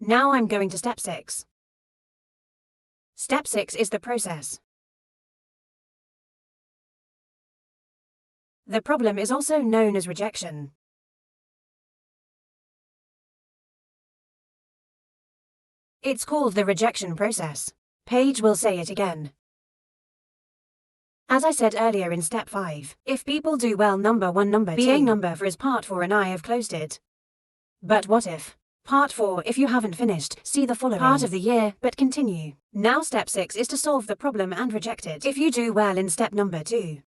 Now I'm going to step 6. Step 6 is the process. The problem is also known as rejection. It's called the rejection process. Page will say it again. As I said earlier in step 5, if people do well, number 1, number 2, number 4 is part 4 and I have closed it. But what if? Part 4, if you haven't finished, see the following part of the year, but continue. Now step 6 is to solve the problem and reject it. If you do well in step number 2,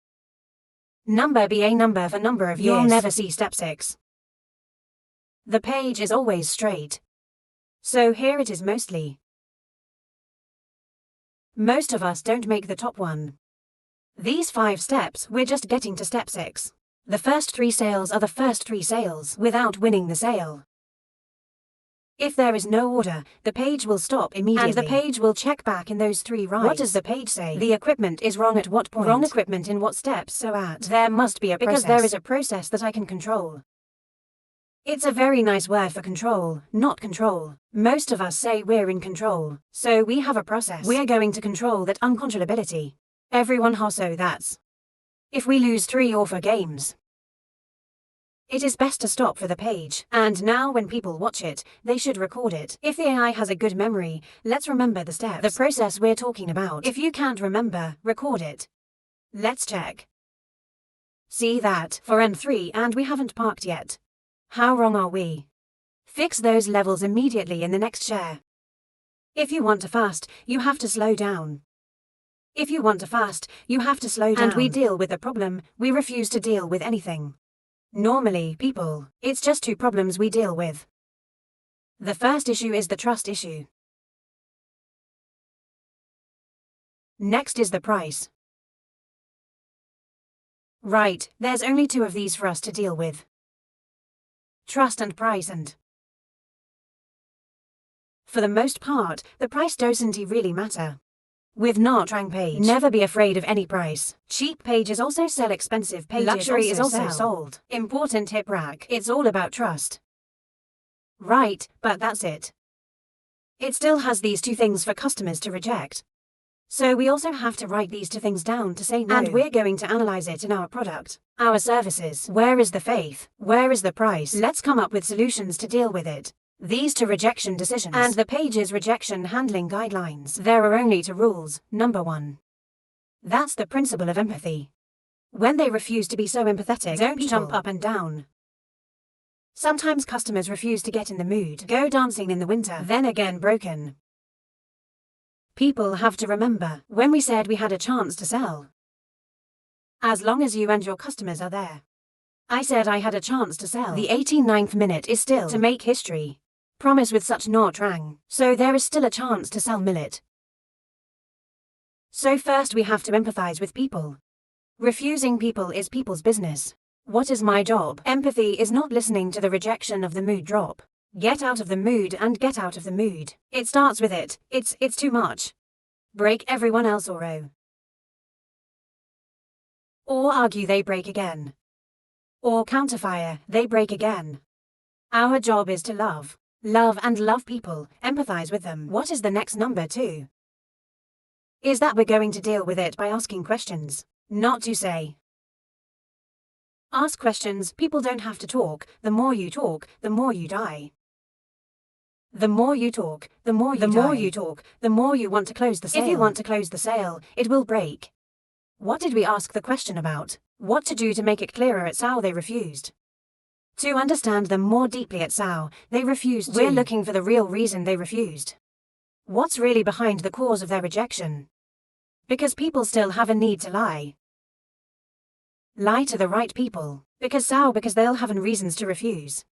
number be a number for number of years, you'll never see step 6. The page is always straight. So here it is mostly. Most of us don't make the top one. These 5 steps, we're just getting to step 6. The first 3 sales are the first 3 sales without winning the sale. If there is no order, the page will stop immediately. And the page will check back in those 3 rights. What does the page say? The equipment is wrong at what point? Wrong equipment in what steps? So at. There must be a process. Because there is a process that I can control. It's a very nice word for control, not control. Most of us say we're in control. So we have a process. We're going to control that uncontrollability. Everyone has, so that's. If we lose 3 or 4 games, it is best to stop for the page. And now when people watch it, they should record it. If the AI has a good memory, let's remember the steps. The process we're talking about. If you can't remember, record it. Let's check. See that, for N3 and we haven't parked yet. How wrong are we? Fix those levels immediately in the next share. If you want to fast, you have to slow down. If you want to fast, you have to slow down. And we deal with the problem, we refuse to deal with anything. Normally, people, it's just 2 problems we deal with. The first issue is the trust issue. Next is the price. Right, there's only 2 of these for us to deal with. Trust and price, and for the most part, the price doesn't really matter. With not rank page, never be afraid of any price. Cheap pages also sell, expensive pages luxury is also sold. Important tip rack, it's all about trust. Right, but that's it. It still has these 2 things for customers to reject. So we also have to write these 2 things down to say no. And we're going to analyze it in our product, our services. Where is the faith? Where is the price? Let's come up with solutions to deal with it. These 2 rejection decisions and the page's rejection handling guidelines. There are only 2 rules. Number 1. That's the principle of empathy. When they refuse to be so empathetic, don't jump up and down. Sometimes customers refuse to get in the mood, go dancing in the winter, then again broken. People have to remember, when we said we had a chance to sell. As long as you and your customers are there. I said I had a chance to sell. The 89th minute is still to make history. Promise with such not rang. So there is still a chance to sell millet. So first we have to empathize with people. Refusing people is people's business. What is my job? Empathy is not listening to the rejection of the mood drop. Get out of the mood and get out of the mood. It starts with it. It's too much. Break everyone else or argue, they break again. Or counterfire, they break again. Our job is to love and love people, empathize with them. What is the next number 2? Is that we're going to deal with it by asking questions, not to say. Ask questions, people don't have to talk. The more you talk, the more you die. The more you talk, the more you talk, the more you want to close the sale. If you want to close the sale, it will break. What did we ask the question about? What to do to make it clearer at SAO they refused. To understand them more deeply at SAO, they refused to. We're looking for the real reason they refused. What's really behind the cause of their rejection? Because people still have a need to lie. Lie to the right people. Because they'll have reasons to refuse.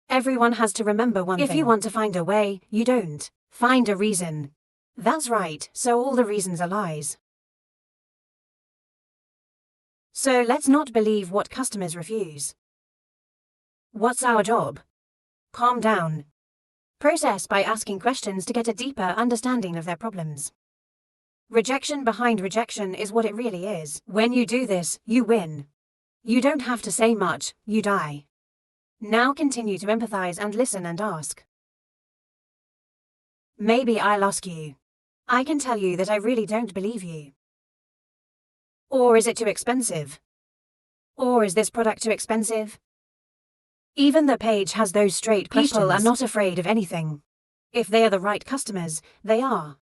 Everyone has to remember one thing. If you want to find a way, you don't find a reason. That's right, so all the reasons are lies. So let's not believe what customers refuse. What's our job? Calm down. Process by asking questions to get a deeper understanding of their problems. Rejection behind rejection is what it really is. When you do this, you win. You don't have to say much, you die. Now continue to empathize and listen and ask. Maybe I'll ask you. I can tell you that I really don't believe you. Or is it too expensive? Or is this product too expensive? Even the page has those straight questions. People are not afraid of anything. If they are the right customers, they are.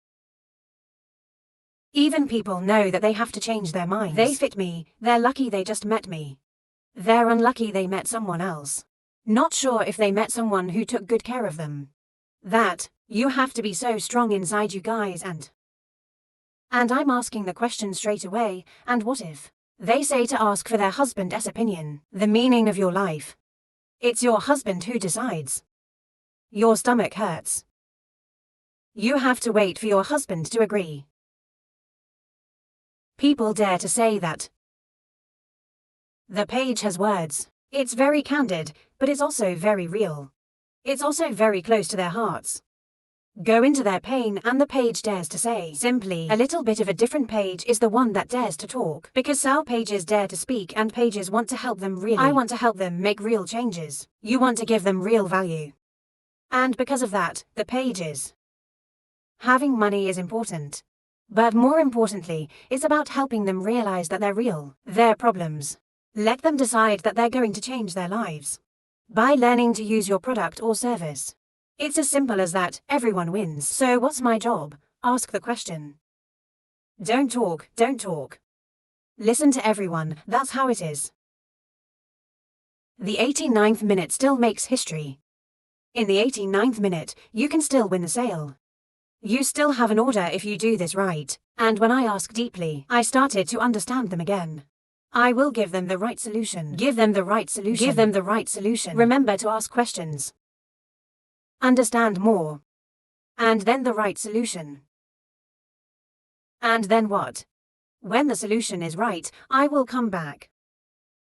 Even people know that they have to change their minds. They fit me, they're lucky they just met me. They're unlucky they met someone else. Not sure if they met someone who took good care of them. That, you have to be so strong inside you guys and I'm asking the question straight away, and what if? They say to ask for their husband's opinion, the meaning of your life. It's your husband who decides. Your stomach hurts. You have to wait for your husband to agree. People dare to say that. The page has words. It's very candid, but it's also very real. It's also very close to their hearts. Go into their pain and the page dares to say. Simply, a little bit of a different page is the one that dares to talk. Because some pages dare to speak and pages want to help them really. I want to help them make real changes. You want to give them real value. And because of that, the pages. Having money is important. But more importantly, it's about helping them realize that they're real. Their problems. Let them decide that they're going to change their lives. By learning to use your product or service. It's as simple as that, everyone wins. So what's my job? Ask the question. Don't talk, don't talk. Listen to everyone, that's how it is. The 89th minute still makes history. In the 89th minute, you can still win the sale. You still have an order if you do this right. And when I ask deeply, I started to understand them again. I will give them the right solution. Give them the right solution. Give them the right solution. Remember to ask questions. Understand more. And then the right solution. And then what? When the solution is right, I will come back.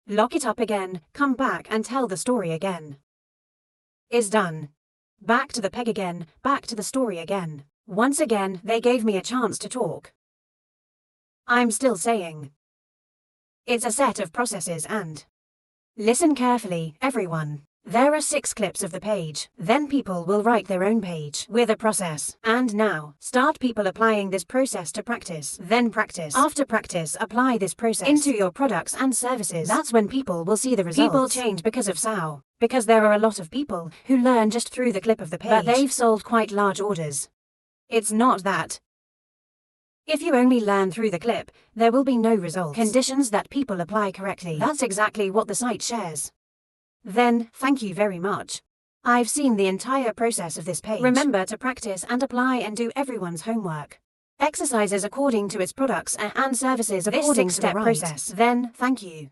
Lock it up again, come back and tell the story again. Is done. Back to the peg again, back to the story again. Once again, they gave me a chance to talk. I'm still saying. It's a set of processes and. Listen carefully, everyone. There are 6 clips of the page. Then people will write their own page with a process. And now, start people applying this process to practice. Then practice. After practice, apply this process into your products and services. That's when people will see the results. People change because of SAO. Because there are a lot of people who learn just through the clip of the page. But they've sold quite large orders. It's not that. If you only learn through the clip, there will be no results. Conditions that people apply correctly. That's exactly what the site shares. Then, thank you very much. I've seen the entire process of this page. Remember to practice and apply and do everyone's homework. Exercises according to its products and services according to the process. Then, thank you.